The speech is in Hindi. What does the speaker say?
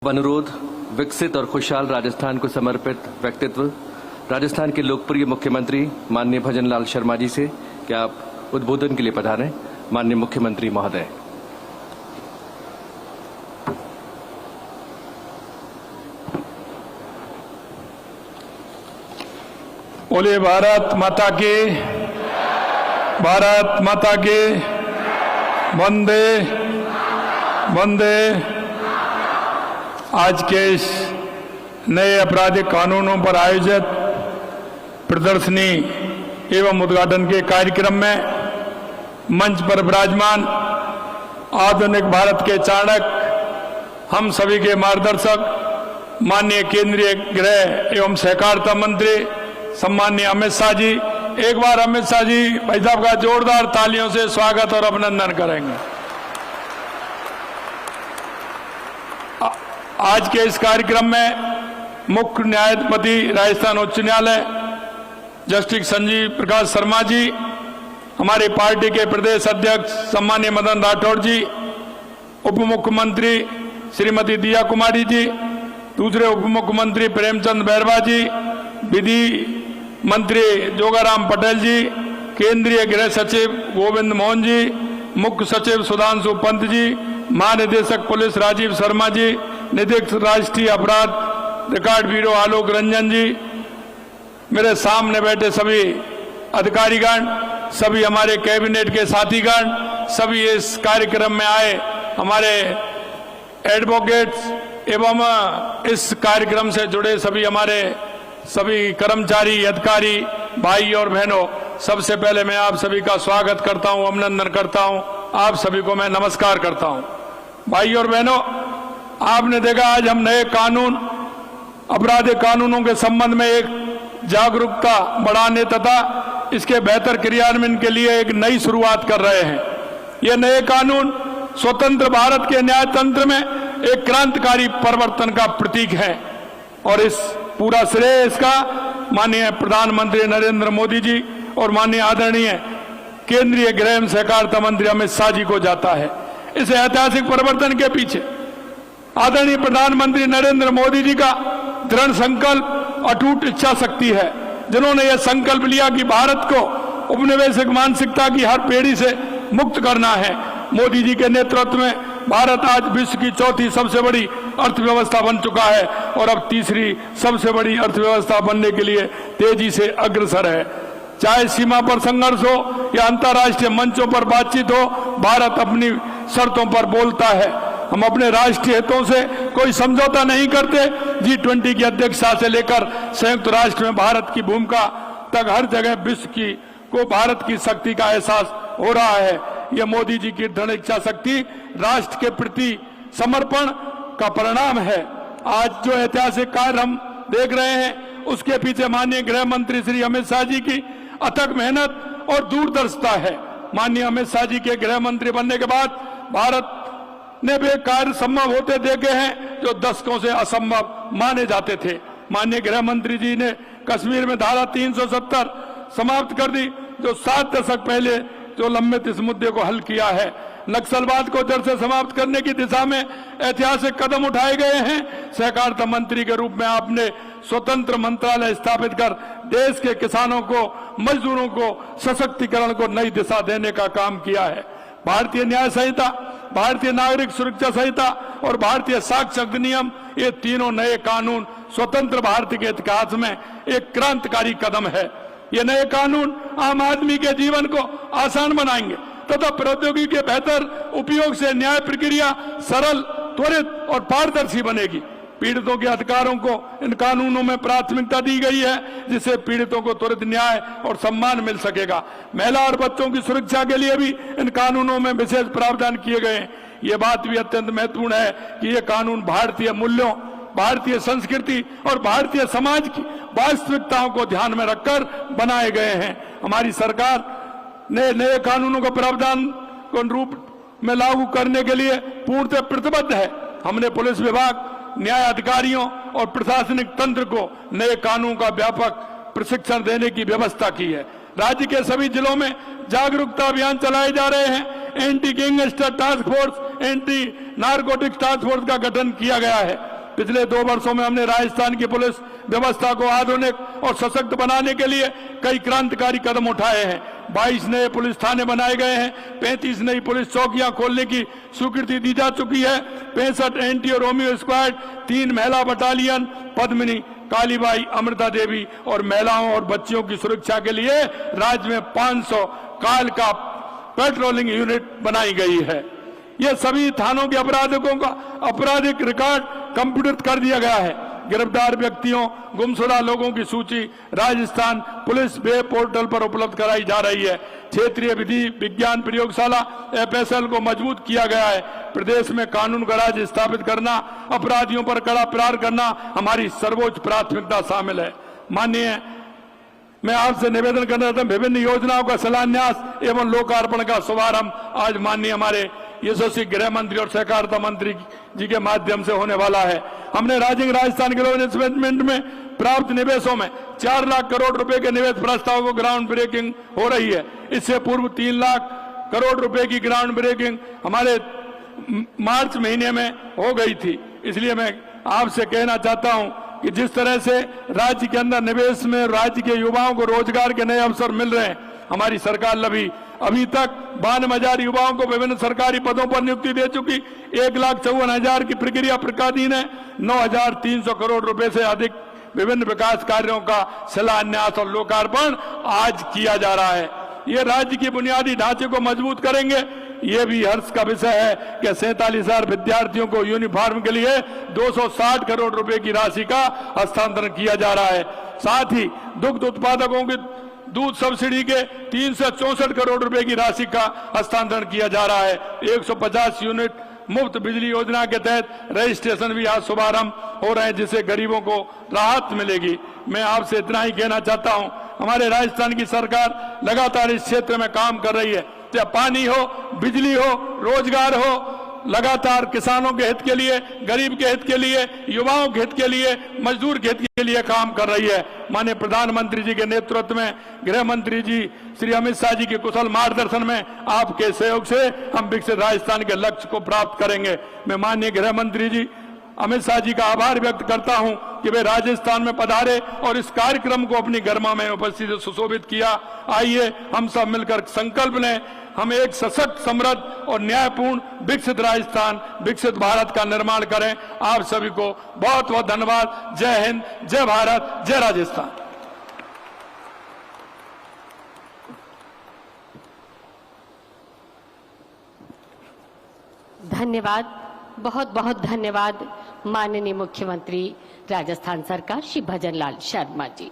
अनुरोध विकसित और खुशहाल राजस्थान को समर्पित व्यक्तित्व राजस्थान के लोकप्रिय मुख्यमंत्री माननीय भजनलाल शर्मा जी से कि आप उद्बोधन के लिए पधारें। माननीय मुख्यमंत्री महोदय। बोले भारत माता की, भारत माता की, वंदे वंदे। आज के इस नए आपराधिक कानूनों पर आयोजित प्रदर्शनी एवं उद्घाटन के कार्यक्रम में मंच पर विराजमान आधुनिक भारत के चाणक्य, हम सभी के मार्गदर्शक माननीय केंद्रीय गृह एवं सहकारिता मंत्री सम्माननीय अमित शाह जी, एक बार अमित शाह जी भाई साहब का जोरदार तालियों से स्वागत और अभिनंदन करेंगे। आज के इस कार्यक्रम में मुख्य न्यायाधिपति राजस्थान उच्च न्यायालय जस्टिस संजीव प्रकाश शर्मा जी, हमारे पार्टी के प्रदेश अध्यक्ष सम्माननीय मदन राठौड़ जी, उप मुख्यमंत्री श्रीमती दिया कुमारी जी, दूसरे उप मुख्यमंत्री प्रेमचंद बैरवा जी, विधि मंत्री जोगाराम पटेल जी, केंद्रीय गृह सचिव गोविंद मोहन जी, मुख्य सचिव सुधांशु पंत जी, महानिदेशक पुलिस राजीव शर्मा जी, निदेशक राष्ट्रीय अपराध रिकॉर्ड ब्यूरो आलोक रंजन जी, मेरे सामने बैठे सभी अधिकारीगण, सभी हमारे कैबिनेट के साथीगण, सभी इस कार्यक्रम में आए हमारे एडवोकेट्स एवं इस कार्यक्रम से जुड़े सभी हमारे सभी कर्मचारी, अधिकारी, भाई और बहनों, सबसे पहले मैं आप सभी का स्वागत करता हूं, अभिनंदन करता हूं, आप सभी को मैं नमस्कार करता हूं। भाई और बहनों, आपने देखा आज हम नए कानून, आपराधिक कानूनों के संबंध में एक जागरूकता बढ़ाने तथा इसके बेहतर क्रियान्वयन के लिए एक नई शुरुआत कर रहे हैं। ये नए कानून स्वतंत्र भारत के न्यायतंत्र में एक क्रांतिकारी परिवर्तन का प्रतीक है और इस पूरा श्रेय इसका माननीय प्रधानमंत्री नरेंद्र मोदी जी और माननीय आदरणीय केंद्रीय गृह एवं सहकारिता मंत्री अमित शाह जी को जाता है। इस ऐतिहासिक परिवर्तन के पीछे आदरणीय प्रधानमंत्री नरेंद्र मोदी जी का दृढ़ संकल्प, अटूट इच्छा शक्ति है, जिन्होंने यह संकल्प लिया कि भारत को उपनिवेशिक मानसिकता की हर पीढ़ी से मुक्त करना है। मोदी जी के नेतृत्व में भारत आज विश्व की चौथी सबसे बड़ी अर्थव्यवस्था बन चुका है और अब तीसरी सबसे बड़ी अर्थव्यवस्था बनने के लिए तेजी से अग्रसर है। चाहे सीमा पर संघर्ष हो या अंतर्राष्ट्रीय मंचों पर बातचीत हो, भारत अपनी शर्तों पर बोलता है। हम अपने राष्ट्रीय हितों से कोई समझौता नहीं करते। G20 की अध्यक्षता से लेकर संयुक्त राष्ट्र में भारत की भूमिका तक हर जगह विश्व की को भारत की शक्ति का एहसास हो रहा है। यह मोदी जी की दृढ़ इच्छा शक्ति राष्ट्र के प्रति समर्पण का परिणाम है। आज जो ऐतिहासिक कार्य हम देख रहे हैं, उसके पीछे माननीय गृह मंत्री श्री अमित शाह जी की अथक मेहनत और दूरदर्शिता है। माननीय अमित शाह जी के गृह मंत्री बनने के बाद भारत ने वे कार्य संभव होते देखे हैं जो दशकों से असंभव माने जाते थे। माननीय गृह मंत्री जी ने कश्मीर में धारा 370 समाप्त कर दी, जो 7 दशक पहले जो लंबित इस मुद्दे को हल किया है। नक्सलवाद को जड़ से समाप्त करने की दिशा में ऐतिहासिक कदम उठाए गए हैं। सहकारिता मंत्री के रूप में आपने स्वतंत्र मंत्रालय स्थापित कर देश के किसानों को, मजदूरों को सशक्तिकरण को नई दिशा देने का काम किया है। भारतीय न्याय संहिता, भारतीय नागरिक सुरक्षा संहिता और भारतीय साक्ष्य अधिनियम, ये तीनों नए कानून स्वतंत्र भारत के इतिहास में एक क्रांतिकारी कदम है। ये नए कानून आम आदमी के जीवन को आसान बनाएंगे तथा प्रौद्योगिकी के बेहतर उपयोग से न्याय प्रक्रिया सरल, त्वरित और पारदर्शी बनेगी। पीड़ितों के अधिकारों को इन कानूनों में प्राथमिकता दी गई है, जिससे पीड़ितों को त्वरित न्याय और सम्मान मिल सकेगा। महिला और बच्चों की सुरक्षा के लिए भी इन कानूनों में विशेष प्रावधान किए गए हैं। ये बात भी अत्यंत महत्वपूर्ण है कि ये कानून भारतीय मूल्यों, भारतीय संस्कृति और भारतीय समाज की वास्तविकताओं को ध्यान में रखकर बनाए गए हैं। हमारी सरकार ने नए कानूनों का प्रावधान को रूप में लागू करने के लिए पूर्णतः प्रतिबद्ध है। हमने पुलिस विभाग, न्याय अधिकारियों और प्रशासनिक तंत्र को नए कानून का व्यापक प्रशिक्षण देने की व्यवस्था की है। राज्य के सभी जिलों में जागरूकता अभियान चलाए जा रहे हैं। Anti gangster task force anti narcotics task force का गठन किया गया है। पिछले 2 वर्षों में हमने राजस्थान की पुलिस व्यवस्था को आधुनिक और सशक्त बनाने के लिए कई क्रांतिकारी कदम उठाए हैं। 22 नए पुलिस थाने बनाए गए हैं। 35 नई पुलिस चौकियां खोलने की स्वीकृति दी जा चुकी है। 65 एंटी और रोमियो स्क्वाड, 3 महिला बटालियन, पद्मिनी, कालीबाई, अमृता देवी और महिलाओं और बच्चियों की सुरक्षा के लिए राज्य में 500 काल का पेट्रोलिंग यूनिट बनाई गई है। ये सभी थानों के अपराधिकों का आपराधिक रिकॉर्ड कंप्यूटरित कर दिया गया है। गिरफ्तार व्यक्तियों, गुमशुदा लोगों की सूची राजस्थान पुलिस वेब पोर्टल पर उपलब्ध कराई जा रही है। क्षेत्रीय विधि विज्ञान प्रयोगशाला FSL को मजबूत किया गया है। प्रदेश में कानून का राज स्थापित करना, अपराधियों पर कड़ा प्रहार करना हमारी सर्वोच्च प्राथमिकता शामिल है। माननीय, मैं आपसे निवेदन करना चाहता हूं, विभिन्न योजनाओं का शिलान्यास एवं लोकार्पण का शुभारंभ आज माननीय हमारे यशस्वी गृह मंत्री और सहकारिता मंत्री जी के माध्यम से होने वाला है। हमने राजस्थान के इन्वेस्टमेंट में प्राप्त निवेशों में 4 लाख करोड़ रुपए के निवेश प्रस्ताव को ग्राउंड ब्रेकिंग हो रही है। इससे पूर्व 3 लाख करोड़ रुपए की ग्राउंड ब्रेकिंग हमारे मार्च महीने में हो गई थी। इसलिए मैं आपसे कहना चाहता हूं कि जिस तरह से राज्य के अंदर निवेश में राज्य के युवाओं को रोजगार के नए अवसर मिल रहे हैं, हमारी सरकार अभी तक 52,000 युवाओं को विभिन्न सरकारी पदों पर नियुक्ति दे चुकी। 1,54,000 की प्रक्रिया प्रकाधीन है। 9,300 करोड़ रुपए से अधिक विभिन्न विकास कार्यों का शिलान्यास और लोकार्पण आज किया जा रहा है। ये राज्य की बुनियादी ढांचे को मजबूत करेंगे। ये भी हर्ष का विषय है कि 47,000 विद्यार्थियों को यूनिफॉर्म के लिए 260 करोड़ रुपए की राशि का हस्तांतरण किया जा रहा है। साथ ही दुग्ध उत्पादकों की दूध सब्सिडी के 364 करोड़ रुपए की राशि का हस्तांतरण किया जा रहा है। 150 यूनिट मुफ्त बिजली योजना के तहत रजिस्ट्रेशन भी आज शुभारंभ हो रहे हैं, जिससे गरीबों को राहत मिलेगी। मैं आपसे इतना ही कहना चाहता हूं, हमारे राजस्थान की सरकार लगातार इस क्षेत्र में काम कर रही है। चाहे पानी हो, बिजली हो, रोजगार हो, लगातार किसानों के हित के लिए, गरीब के हित के लिए, युवाओं के हित के लिए, मजदूर के हित के लिए काम कर रही है। माननीय प्रधानमंत्री जी के नेतृत्व में गृह मंत्री जी श्री अमित शाह जी के कुशल मार्गदर्शन में आपके सहयोग से हम विकसित राजस्थान के लक्ष्य को प्राप्त करेंगे। मैं माननीय गृह मंत्री जी अमित शाह जी का आभार व्यक्त करता हूं कि वे राजस्थान में पधारे और इस कार्यक्रम को अपनी गरिमा में उपस्थिति से सुशोभित किया। आइए हम सब मिलकर संकल्प लें, हम एक सशक्त, समृद्ध और न्यायपूर्ण विकसित राजस्थान, विकसित भारत का निर्माण करें। आप सभी को बहुत बहुत धन्यवाद। जय हिंद, जय भारत, जय राजस्थान। धन्यवाद, बहुत बहुत धन्यवाद माननीय मुख्यमंत्री राजस्थान सरकार श्री भजन लाल शर्मा जी।